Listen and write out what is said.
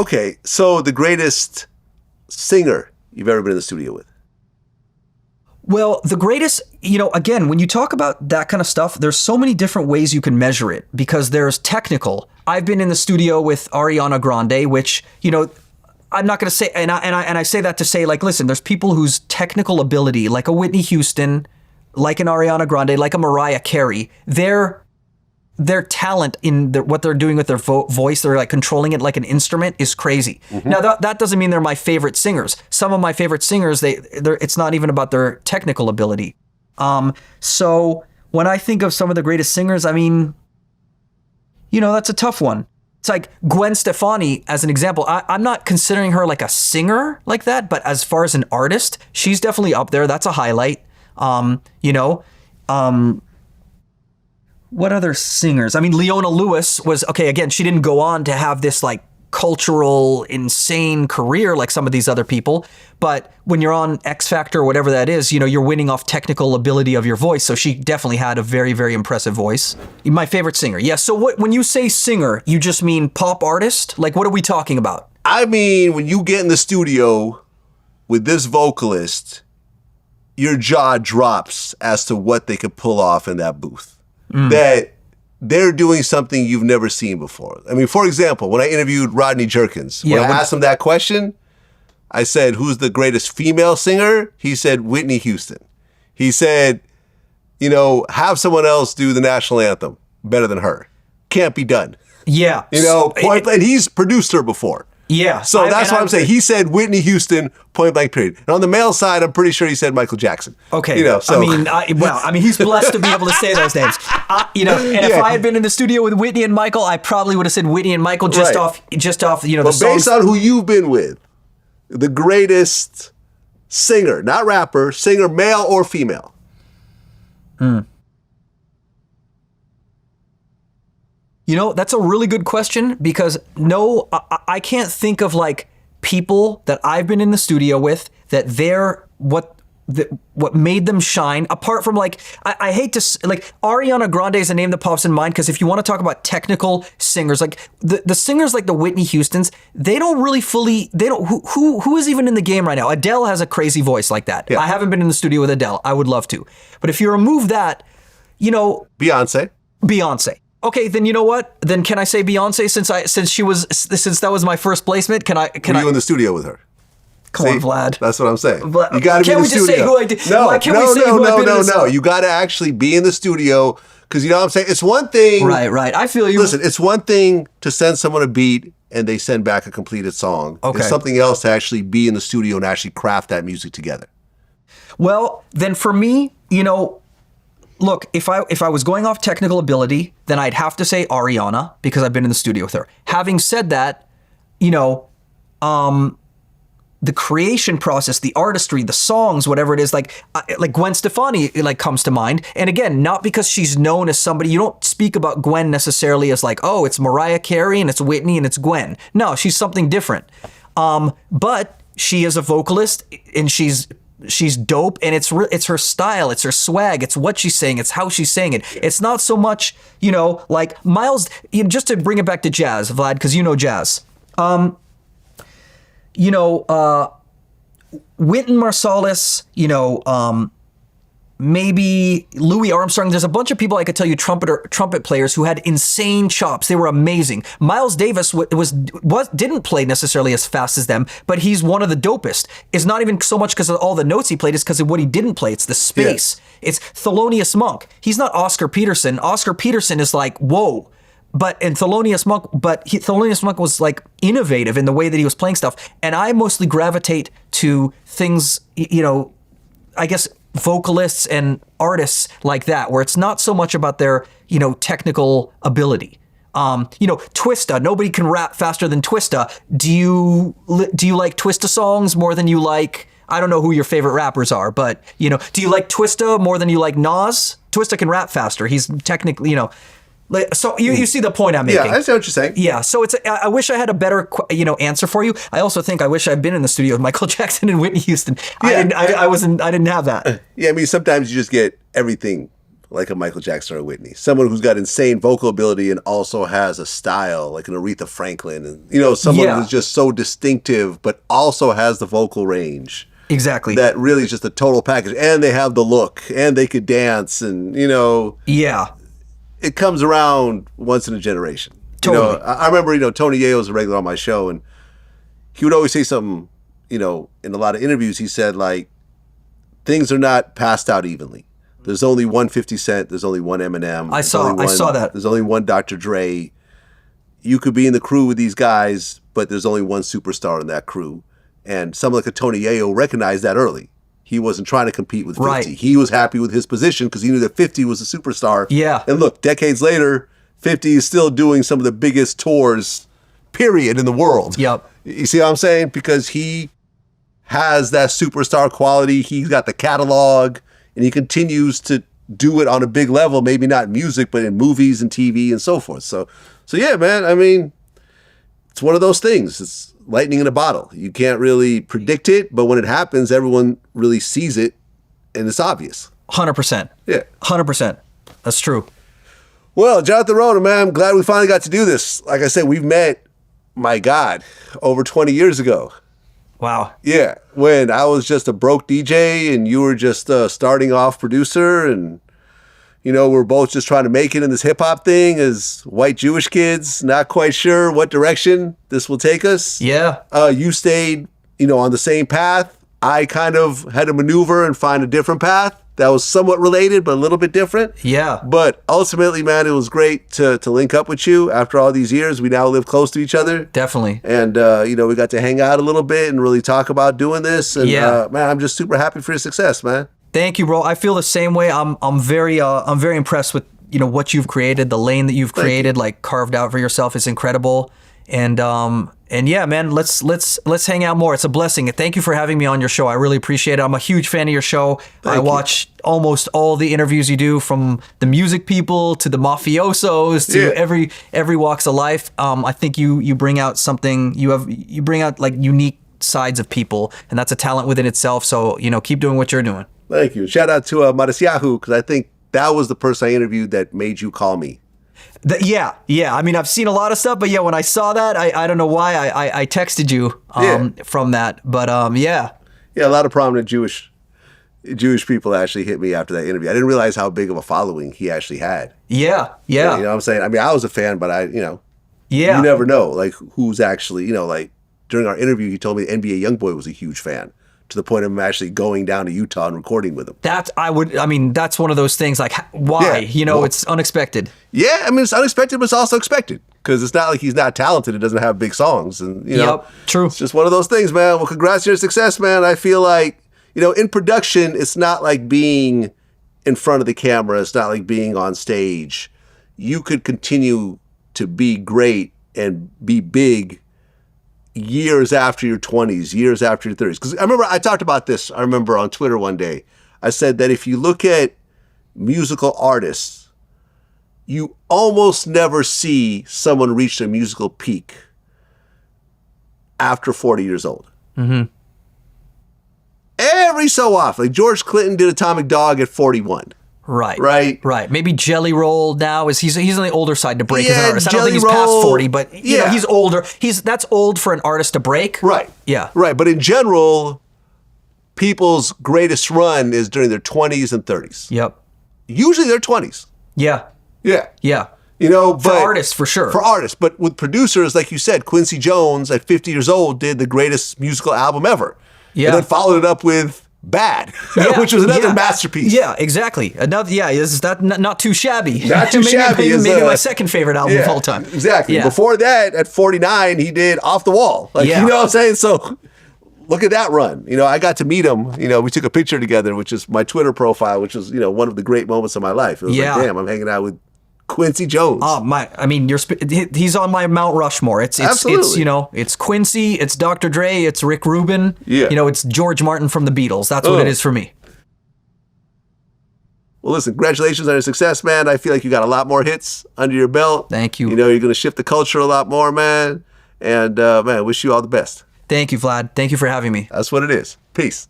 Okay, so the greatest singer you've ever been in the studio with? Well, the greatest, again, when you talk about that kind of stuff, there's so many different ways you can measure it because there's technical. I've been in the studio with Ariana Grande, which, I'm not going to say, and I say that to say, like, listen, there's people whose technical ability, like a Whitney Houston, like an Ariana Grande, like a Mariah Carey, their talent in what they're doing with their voice, they're like controlling it like an instrument, is crazy. Mm-hmm. Now that doesn't mean they're my favorite singers. Some of my favorite singers, it's not even about their technical ability. So when I think of some of the greatest singers, I mean, that's a tough one. It's like Gwen Stefani, as an example. I'm not considering her like a singer like that, but as far as an artist, she's definitely up there. That's a highlight. What other singers? I mean, Leona Lewis was, okay, again, she didn't go on to have this like cultural, insane career like some of these other people. But when you're on X Factor or whatever that is, you're winning off technical ability of your voice. So she definitely had a very, very impressive voice. My favorite singer. Yeah. So when you say singer, you just mean pop artist? Like, what are we talking about? I mean, when you get in the studio with this vocalist, your jaw drops as to what they could pull off in that booth. That they're doing something you've never seen before. I mean, for example, when I interviewed Rodney Jerkins, when I asked him that question, I said, who's the greatest female singer? He said, Whitney Houston. He said, have someone else do the national anthem better than her. Can't be done. Yeah. And he's produced her before. Yeah. So that's what I'm saying. He said Whitney Houston, point blank period. And on the male side, I'm pretty sure he said Michael Jackson. Okay. I mean, he's blessed to be able to say those names. If I had been in the studio with Whitney and Michael, I probably would have said Whitney and Michael just off the songs. Based on who you've been with, the greatest singer, not rapper, singer, male or female. That's a really good question because I can't think of like people that I've been in the studio with that they're what made them shine apart from like, I hate to like Ariana Grande is a name that pops in mind because if you want to talk about technical singers, like the singers like the Whitney Houstons, they don't really who is even in the game right now? Adele has a crazy voice like that. Yeah. I haven't been in the studio with Adele. I would love to. But if you remove that, Beyonce. Okay, then you know what? Then can I say Beyonce since that was my first placement? Were you in the studio with her? Come on, Vlad. That's what I'm saying. You got to be in the studio. Can't we just say who I did? No. You got to actually be in the studio because you know what I'm saying? It's one thing. Right. I feel you. Listen, it's one thing to send someone a beat and they send back a completed song. Okay. It's something else to actually be in the studio and actually craft that music together. Well, then for me, look, if I was going off technical ability, then I'd have to say Ariana because I've been in the studio with her. Having said that, the creation process, the artistry, the songs, whatever it is, like Gwen Stefani, like comes to mind. And again, not because she's known as somebody, you don't speak about Gwen necessarily as like, oh, it's Mariah Carey and it's Whitney and it's Gwen. No, she's something different. But she is a vocalist and she's dope, and it's her style, it's her swag, it's what she's saying, it's how she's saying it. It's not so much, like Miles, just to bring it back to jazz, Vlad, because jazz. Wynton Marsalis, maybe Louis Armstrong. There's a bunch of people I could tell you trumpet players who had insane chops. They were amazing. Miles Davis didn't play necessarily as fast as them, but he's one of the dopest. It's not even so much because of all the notes he played, it's because of what he didn't play. It's the space. Yeah. It's Thelonious Monk. He's not Oscar Peterson. Oscar Peterson is like, whoa. Thelonious Monk was like innovative in the way that he was playing stuff. And I mostly gravitate to things, I guess vocalists and artists like that, where it's not so much about their, technical ability. Twista, nobody can rap faster than Twista. Do you like Twista songs more than you like, I don't know who your favorite rappers are, but, do you like Twista more than you like Nas? Twista can rap faster. He's technically, so you see the point I'm making. Yeah, I see what you're saying. Yeah, so I wish I had a better answer for you. I also think I wish I'd been in the studio with Michael Jackson and Whitney Houston. Yeah. I didn't have that. Yeah, I mean sometimes you just get everything like a Michael Jackson or Whitney. Someone who's got insane vocal ability and also has a style like an Aretha Franklin. And, someone who's just so distinctive, but also has the vocal range. Exactly. That really is just a total package. And they have the look and they could dance and, Yeah. It comes around once in a generation. Totally. I remember, Tony Yayo's a regular on my show, and he would always say something, in a lot of interviews, he said, like, things are not passed out evenly. There's only one 50 Cent. There's only one Eminem. I saw that. There's only one Dr. Dre. You could be in the crew with these guys, but there's only one superstar in that crew. And someone like a Tony Yayo recognized that early. He wasn't trying to compete with 50. Right. He was happy with his position because he knew that 50 was a superstar. Yeah. And look, decades later, 50 is still doing some of the biggest tours, period, in the world. Yep. You see what I'm saying? Because he has that superstar quality. He's got the catalog, and he continues to do it on a big level, maybe not in music, but in movies and TV and so forth. So yeah, man, I mean, it's one of those things. It's lightning in a bottle. You can't really predict it, but when it happens, everyone really sees it, and it's obvious. 100%. Yeah. 100%. That's true. Well, Jonathan Rotem, man, I'm glad we finally got to do this. Like I said, we've met, my God, over 20 years ago. Wow. Yeah, when I was just a broke DJ and you were just a starting off producer, and we're both just trying to make it in this hip hop thing as white Jewish kids, not quite sure what direction this will take us. Yeah. You stayed, on the same path. I kind of had to maneuver and find a different path that was somewhat related, but a little bit different. Yeah. But ultimately, man, it was great to link up with you after all these years. We now live close to each other. Definitely. And, we got to hang out a little bit and really talk about doing this. And, man, I'm just super happy for your success, man. Thank you, bro. I feel the same way. I'm very impressed with, what you've created, the lane that you've created, like carved out for yourself is incredible. And yeah, man, let's hang out more. It's a blessing. Thank you for having me on your show. I really appreciate it. I'm a huge fan of your show. I watch almost all the interviews you do, from the music people to the mafiosos to every walks of life. I think you bring out something. You bring out like unique sides of people, and that's a talent within itself. So keep doing what you're doing. Thank you. Shout out to Mariciahu, because I think that was the person I interviewed that made you call me. Yeah. I mean, I've seen a lot of stuff, but yeah, when I saw that, I don't know why I texted you from that, but yeah. Yeah, a lot of prominent Jewish people actually hit me after that interview. I didn't realize how big of a following he actually had. Yeah. You know what I'm saying? I mean, I was a fan, but you never know, like, who's actually, like, during our interview, he told me NBA YoungBoy was a huge fan, to the point of him actually going down to Utah and recording with him. That's one of those things, like, why? It's unexpected. Yeah, I mean, it's unexpected, but it's also expected, because it's not like he's not talented and doesn't have big songs. And, Yep, true. It's just one of those things, man. Well, congrats on your success, man. I feel like, in production, it's not like being in front of the camera. It's not like being on stage. You could continue to be great and be big years after your 20s, years after your 30s. Because I remember I talked about this, I remember on Twitter one day. I said that if you look at musical artists, you almost never see someone reach their musical peak after 40 years old. Mm-hmm. Every so often. Like George Clinton did Atomic Dog at 41. Right. Maybe Jelly Roll now he's on the older side to break as an artist. I don't think he's Roll, past 40, but he's older. That's old for an artist to break. Right. Yeah. Right. But in general, people's greatest run is during their 20s and 30s. Yep. Usually their 20s. Yeah. But for artists, for sure. For artists. But with producers, like you said, Quincy Jones at 50 years old did the greatest musical album ever. Yeah. And then followed it up with Bad, which was another masterpiece. Yeah, exactly. Is that not too shabby? Not too shabby. Maybe my second favorite album of all time. Exactly. Yeah. Before that, at 49, he did Off the Wall. You know what I'm saying? So look at that run. I got to meet him. We took a picture together, which is my Twitter profile, which was, one of the great moments of my life. It was like, damn, I'm hanging out with Quincy Jones. He's on my Mount Rushmore. Absolutely. It's Quincy, it's Dr. Dre, it's Rick Rubin. Yeah. It's George Martin from the Beatles. That's what it is for me. Well, listen, congratulations on your success, man. I feel like you got a lot more hits under your belt. Thank you. You're going to shift the culture a lot more, man. And, man, I wish you all the best. Thank you, Vlad. Thank you for having me. That's what it is. Peace.